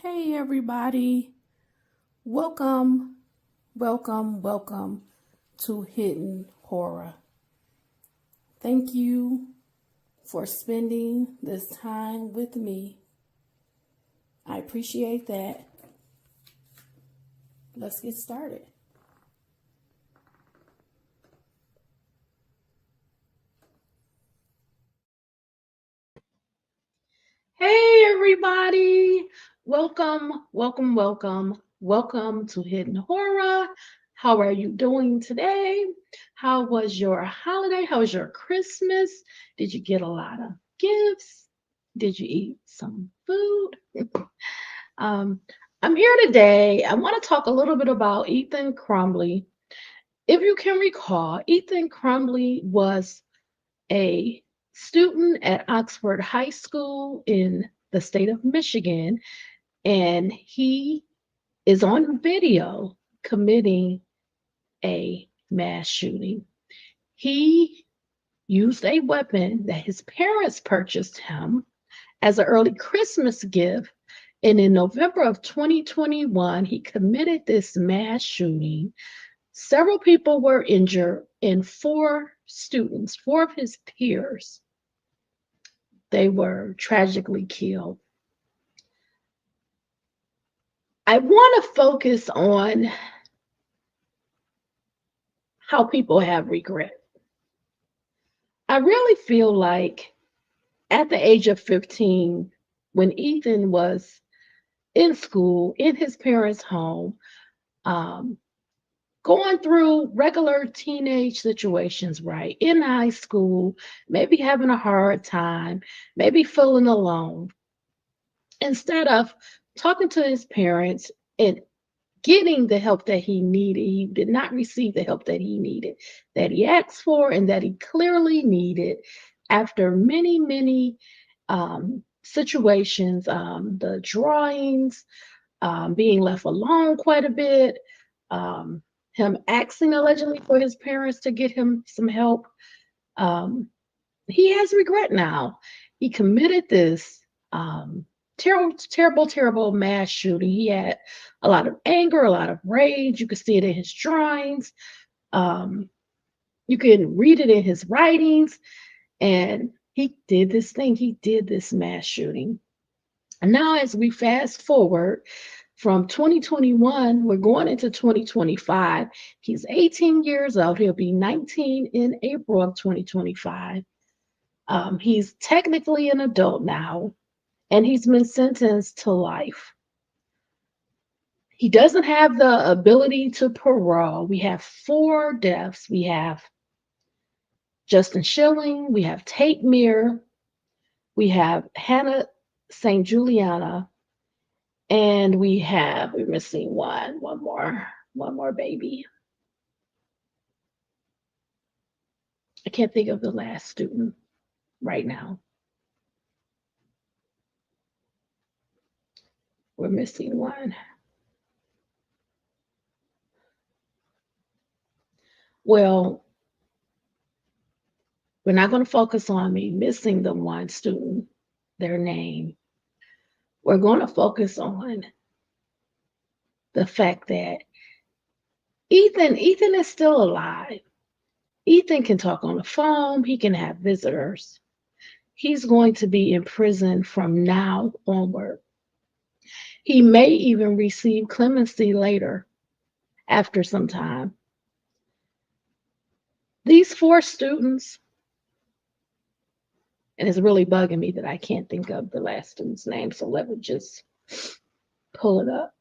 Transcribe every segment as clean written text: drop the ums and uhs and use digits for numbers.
Hey everybody, welcome, welcome to Hidden Horror. Thank you for spending this time with me. I appreciate that. Let's get started. Hey everybody, welcome to Hidden Horror. How are you doing today? How was your holiday? How was your Christmas? Did you get a lot of gifts? Did you eat some food? I'm here today. I want to talk a little bit about Ethan Crumbley. If you can recall, Ethan Crumbley was a student at Oxford High School in the state of Michigan, and he is on video committing a mass shooting. He used a weapon that his parents purchased him as an early Christmas gift, and in November of 2021, he committed this mass shooting. Several people were injured, and four of his peers, they were tragically killed. I want to focus on how people have regret. I really feel like at the age of 15, when Ethan was in school, in his parents' home, going through regular teenage situations, right? In high school, maybe having a hard time, maybe feeling alone. Instead of talking to his parents and getting the help that he needed, he did not receive the help that he needed, that he asked for, and that he clearly needed after many situations, the drawings, being left alone quite a bit, him asking allegedly for his parents to get him some help. He has regret now. He committed this terrible mass shooting. He had a lot of anger, a lot of rage. You could see it in his drawings. You can read it in his writings. And he did this thing. He did this mass shooting. And now, as we fast forward from 2021, we're going into 2025. He's 18 years old. He'll be 19 in April of 2025. He's technically an adult now, and he's been sentenced to life. He doesn't have the ability to parole. We have 4 deaths. We have Justin Shilling, we have Tate Myre, we have Hana St. Juliana, and we're missing one more baby. I can't think of the last student right now. We're missing one. Well, we're not going to focus on me missing the one student, their name. We're going to focus on the fact that Ethan is still alive. Ethan can talk on the phone. He can have visitors. He's going to be in prison from now onward. He may even receive clemency later, after some time. These 4 students, and it's really bugging me that I can't think of the last student's name, so let me just pull it up.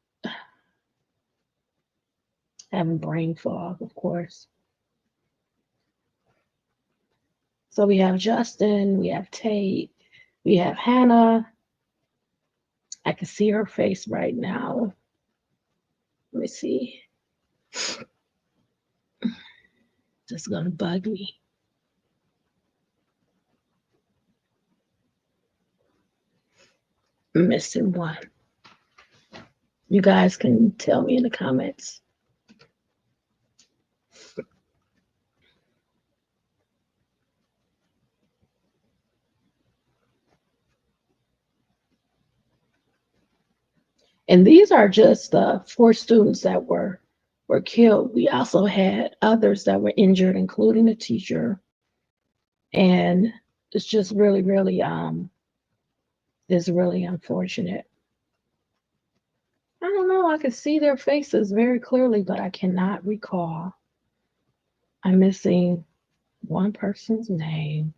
Having brain fog, of course. So we have Justin, we have Tate, we have Hana. I can see her face right now. Let me see. This is going to bug me. I'm missing one. You guys can tell me in the comments. And these are just the 4 students that were killed. We also had others that were injured, including a teacher. And it's just really, really is really unfortunate. I don't know. I could see their faces very clearly, but I cannot recall. I'm missing one person's name.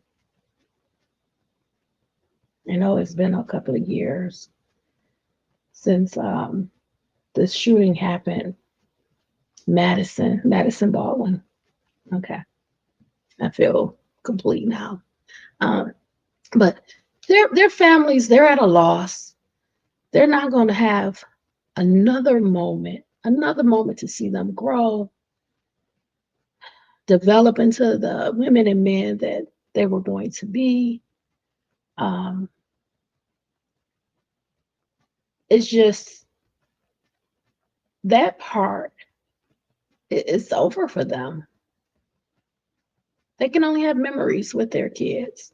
I know it's been a couple of years since this shooting happened. Madisyn Baldwin. Okay, I feel complete now. Um, but their families, they're at a loss. They're not going to have another moment to see them grow, develop into the women and men that they were going to be. Um, it's just that part is over for them. They can only have memories with their kids.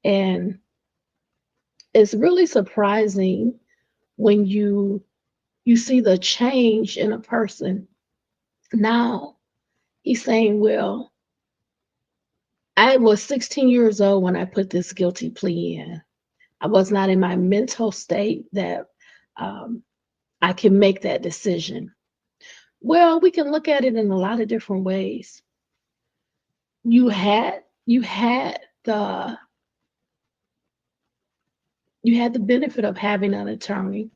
And it's really surprising when you see the change in a person. Now he's saying, well, I was 16 years old when I put this guilty plea in. I was not in my mental state that um, I can make that decision. Well, we can look at it in a lot of different ways. You had the you had the benefit of having an attorney,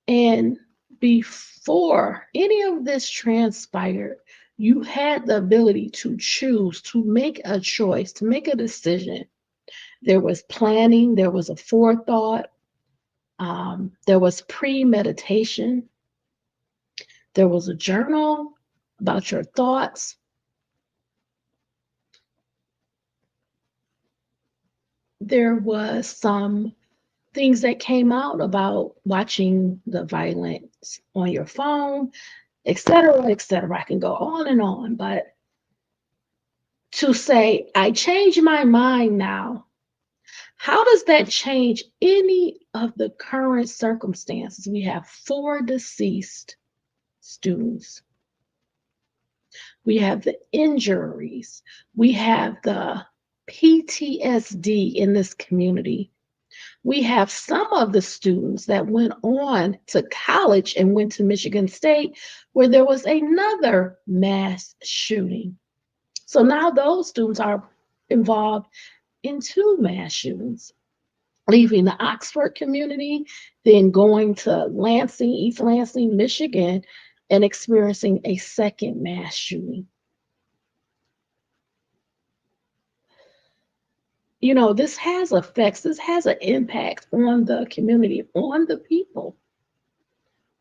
and before any of this transpired, you had the ability to choose, to make a choice, to make a decision. There was planning, there was a forethought, there was premeditation, there was a journal about your thoughts. There was some things that came out about watching the violence on your phone, et cetera, et cetera. I can go on and on, but to say, I changed my mind now, how does that change any of the current circumstances? We have 4 deceased students. We have the injuries. We have the PTSD in this community. We have some of the students that went on to college and went to Michigan State where there was another mass shooting. So now those students are involved in 2 mass shootings, leaving the Oxford community, then going to Lansing, East Lansing, Michigan, and experiencing a second mass shooting. You know, this has effects, this has an impact on the community, on the people,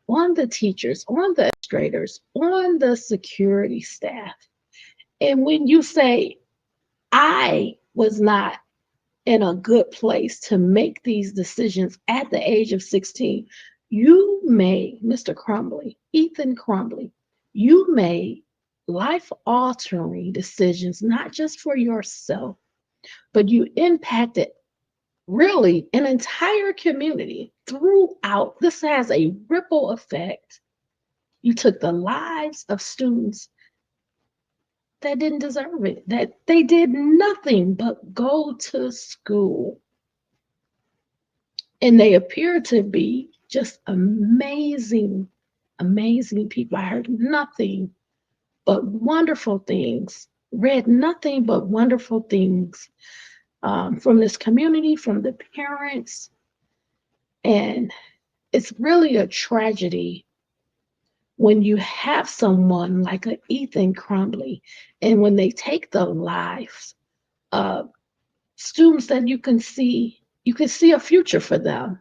on the teachers, on the administrators, on the security staff. And when you say, I was not in a good place to make these decisions at the age of 16, you made, Mr. Crumbley, Ethan Crumbley, you made life altering decisions, not just for yourself, but you impacted really an entire community throughout. This has a ripple effect. You took the lives of students that didn't deserve it, that they did nothing but go to school. And they appear to be just amazing, amazing people. I heard nothing but wonderful things, read nothing but wonderful things from this community, from the parents. And it's really a tragedy when you have someone like an Ethan Crumbley, and when they take the lives of students that you can see a future for them,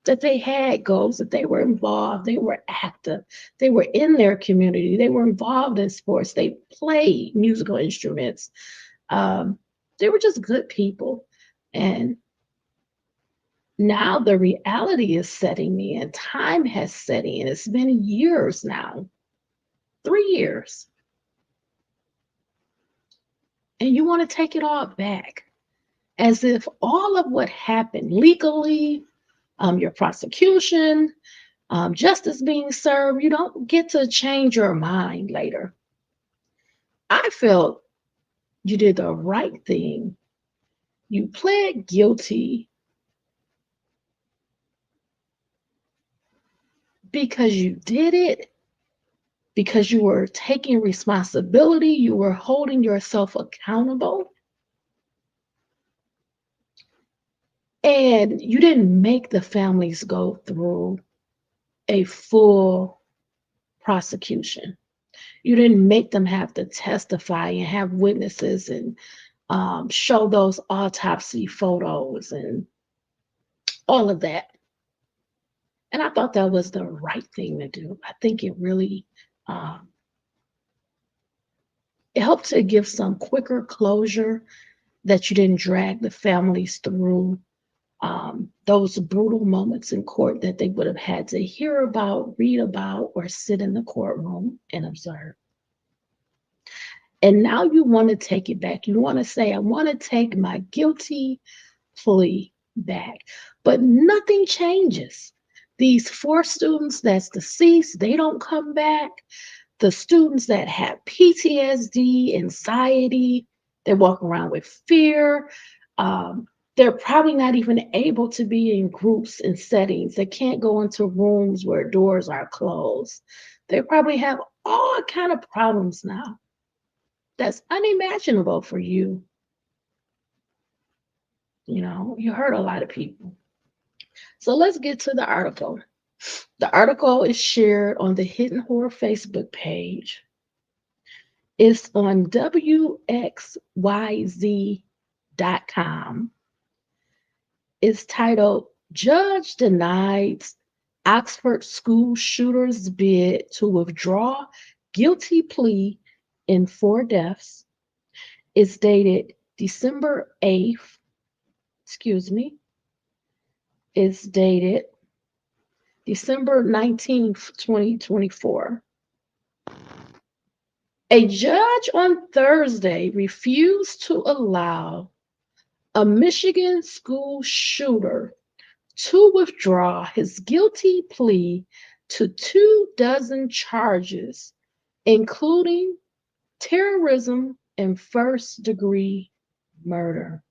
that they had goals, that they were involved, they were active, they were in their community, they were involved in sports, they played musical instruments. They were just good people. And now the reality is setting in, time has set in. It's been years now, 3 years. And you want to take it all back as if all of what happened legally, your prosecution, justice being served. You don't get to change your mind later. I felt you did the right thing. You pled guilty because you did it, because you were taking responsibility, you were holding yourself accountable, and you didn't make the families go through a full prosecution. You didn't make them have to testify and have witnesses and show those autopsy photos and all of that. And I thought that was the right thing to do. I think it really it helped to give some quicker closure, that you didn't drag the families through those brutal moments in court that they would have had to hear about, read about, or sit in the courtroom and observe. And now you want to take it back. You want to say, I want to take my guilty plea back. But nothing changes. These 4 students that's deceased, they don't come back. The students that have PTSD, anxiety, they walk around with fear. They're probably not even able to be in groups and settings. They can't go into rooms where doors are closed. They probably have all kind of problems now. That's unimaginable for you. You know, you hurt a lot of people. So let's get to the article. The article is shared on the Hidden Horror Facebook page. It's on WXYZ.com. It's titled, Judge Denies Oxford School Shooter's Bid to Withdraw Guilty Plea in 4 Deaths. It's dated December 8th. It's dated December 19th, 2024. A judge on Thursday refused to allow a Michigan school shooter to withdraw his guilty plea to 24 charges, including terrorism and first-degree murder.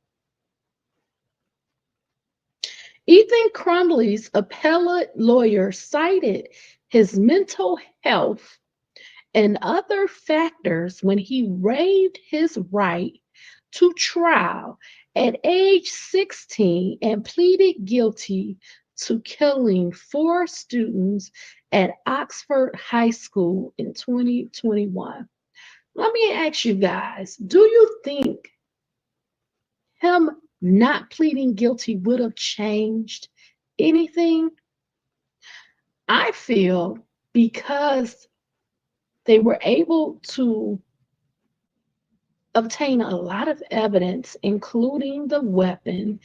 Ethan Crumbley's appellate lawyer cited his mental health and other factors when he waived his right to trial at age 16 and pleaded guilty to killing 4 students at Oxford High School in 2021. Let me ask you guys, do you think him not pleading guilty would have changed anything? I feel because they were able to obtain a lot of evidence, including the weapon,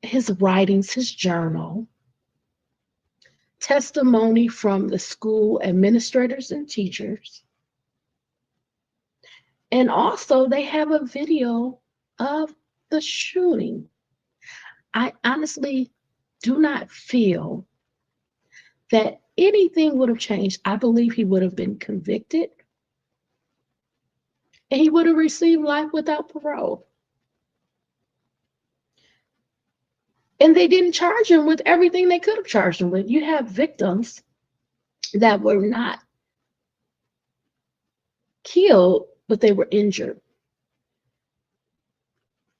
his writings, his journal, testimony from the school administrators and teachers. And also, they have a video of the shooting. I honestly do not feel that anything would have changed. I believe he would have been convicted and he would have received life without parole. And they didn't charge him with everything they could have charged him with. You have victims that were not killed, but they were injured.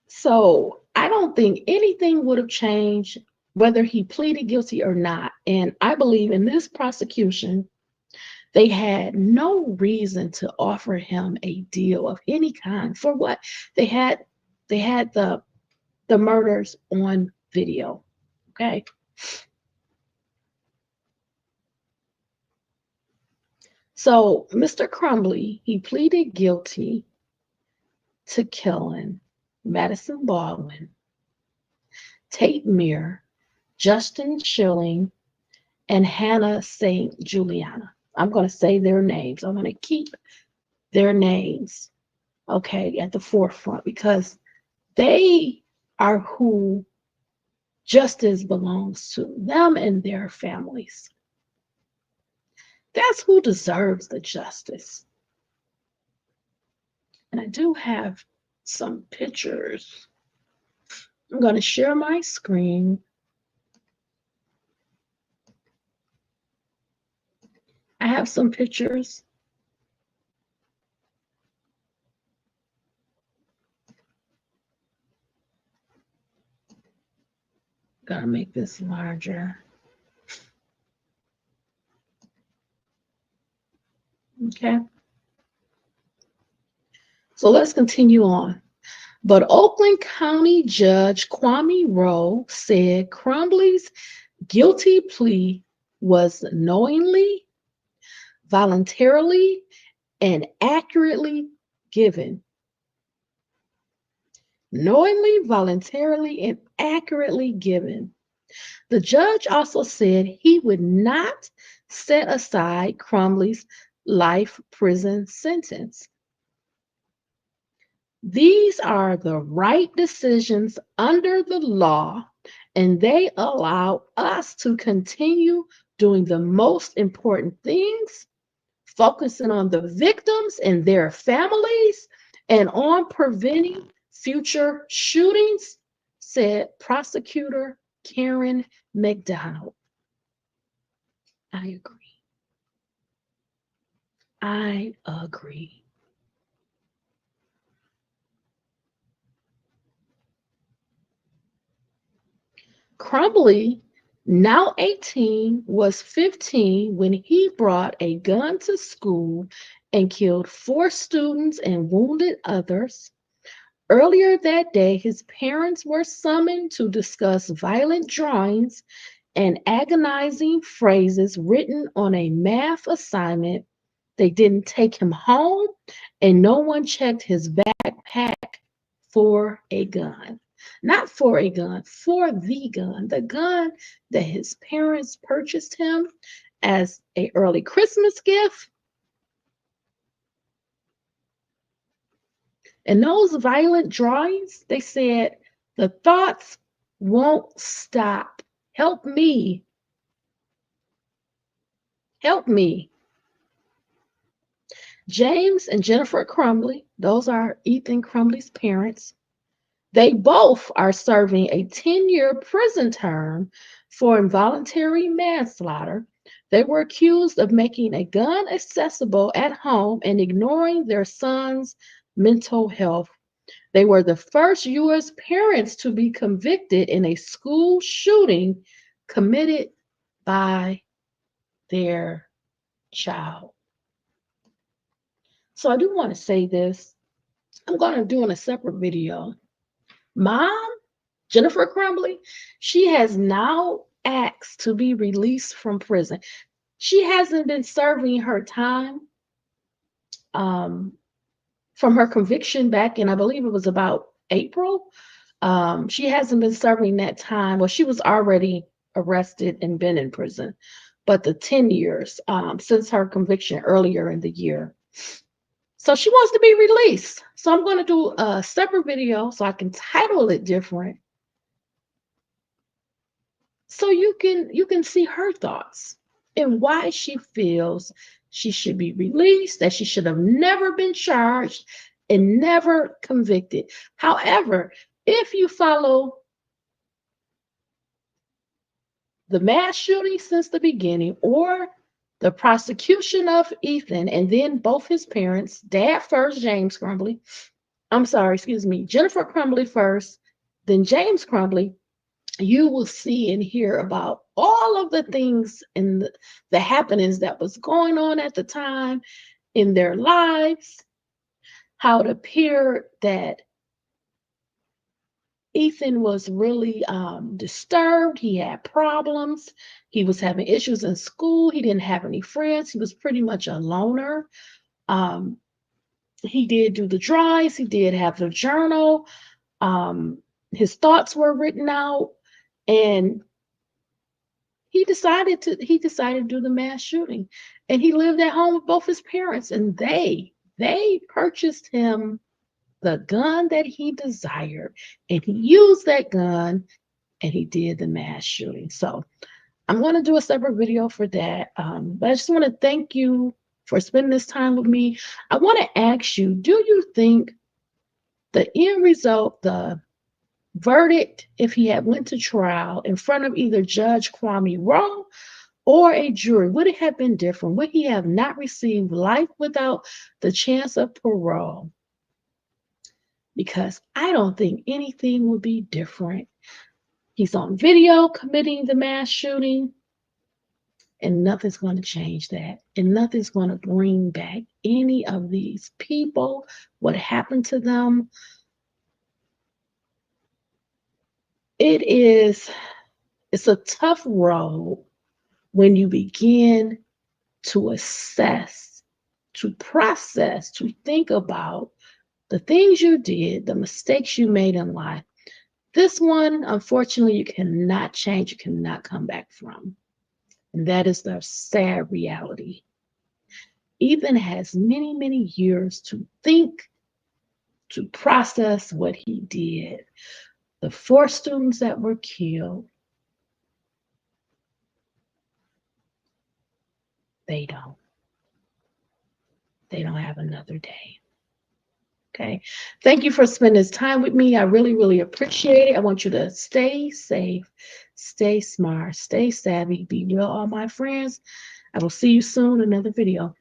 So I don't think anything would have changed whether he pleaded guilty or not. And I believe in this prosecution, they had no reason to offer him a deal of any kind. For what? They had the murders on video. Okay. So Mr. Crumbley, he pleaded guilty to killing Madisyn Baldwin, Tate Myre, Justin Shilling, and Hana St. Juliana. I'm going to say their names. I'm going to keep their names, okay, at the forefront because they are who Justice belongs to them and their families. That's who deserves the justice. And I do have some pictures. I'm going to share my screen. I have some pictures. Gotta make this larger. Okay. So let's continue on. But Oakland County Judge Kwame Rowe said Crumbley's guilty plea was knowingly, voluntarily, and accurately given. Knowingly, voluntarily, and accurately given. The judge also said he would not set aside Crumbley's life prison sentence. These are the right decisions under the law, and they allow us to continue doing the most important things, focusing on the victims and their families, and on preventing future shootings, said prosecutor Karen McDonald. I agree. I agree. Crumbley, now 18, was 15 when he brought a gun to school and killed 4 students and wounded others. Earlier that day, his parents were summoned to discuss violent drawings and agonizing phrases written on a math assignment. They didn't take him home, and no one checked his backpack for a gun. Not for a gun, for the gun that his parents purchased him as an early Christmas gift. And those violent drawings, they said, the thoughts won't stop. Help me. Help me. James and Jennifer Crumbley, those are Ethan Crumbley's parents, they both are serving a 10-year prison term for involuntary manslaughter. They were accused of making a gun accessible at home and ignoring their son's mental health. They were the first U.S. parents to be convicted in a school shooting committed by their child. So I do want to say this. I'm going to do in a separate video. Mom, Jennifer Crumbley, she has now asked to be released from prison. She hasn't been serving her time from her conviction back in, I believe it was about April. She hasn't been serving that time. Well, she was already arrested and been in prison, but the 10 years since her conviction earlier in the year. So she wants to be released. So I'm going to do a separate video so I can title it different. So you can see her thoughts and why she feels she should be released, that she should have never been charged and never convicted. However, if you follow the mass shooting since the beginning, or the prosecution of Ethan, and then both his parents, dad first, James Crumbley, Jennifer Crumbley first, then James Crumbley, you will see and hear about all of the things and the happenings that was going on at the time in their lives, how it appeared that Ethan was really disturbed. He had problems. He was having issues in school. He didn't have any friends. He was pretty much a loner. He did do the drawings. He did have the journal. His thoughts were written out, and he decided to do the mass shooting. And he lived at home with both his parents, and they purchased him the gun that he desired, and he used that gun and he did the mass shooting. So I'm going to do a separate video for that. But I just want to thank you for spending this time with me. I want to ask you, do you think the end result, the verdict, if he had went to trial in front of either Judge Kwame Rowe or a jury, would it have been different? Would he have not received life without the chance of parole? Because I don't think anything would be different. He's on video committing the mass shooting, and nothing's going to change that. And nothing's going to bring back any of these people, what happened to them. It's a tough road when you begin to assess, to process, to think about the things you did, the mistakes you made in life. This one, unfortunately, you cannot change, you cannot come back from. And that is the sad reality. Ethan has many, many years to think, to process what he did. The 4 students that were killed, they don't have another day. Okay. Thank you for spending this time with me. I really, really appreciate it. I want you to stay safe, stay smart, stay savvy, be well, all my friends. I will see you soon in another video.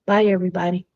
Bye, everybody.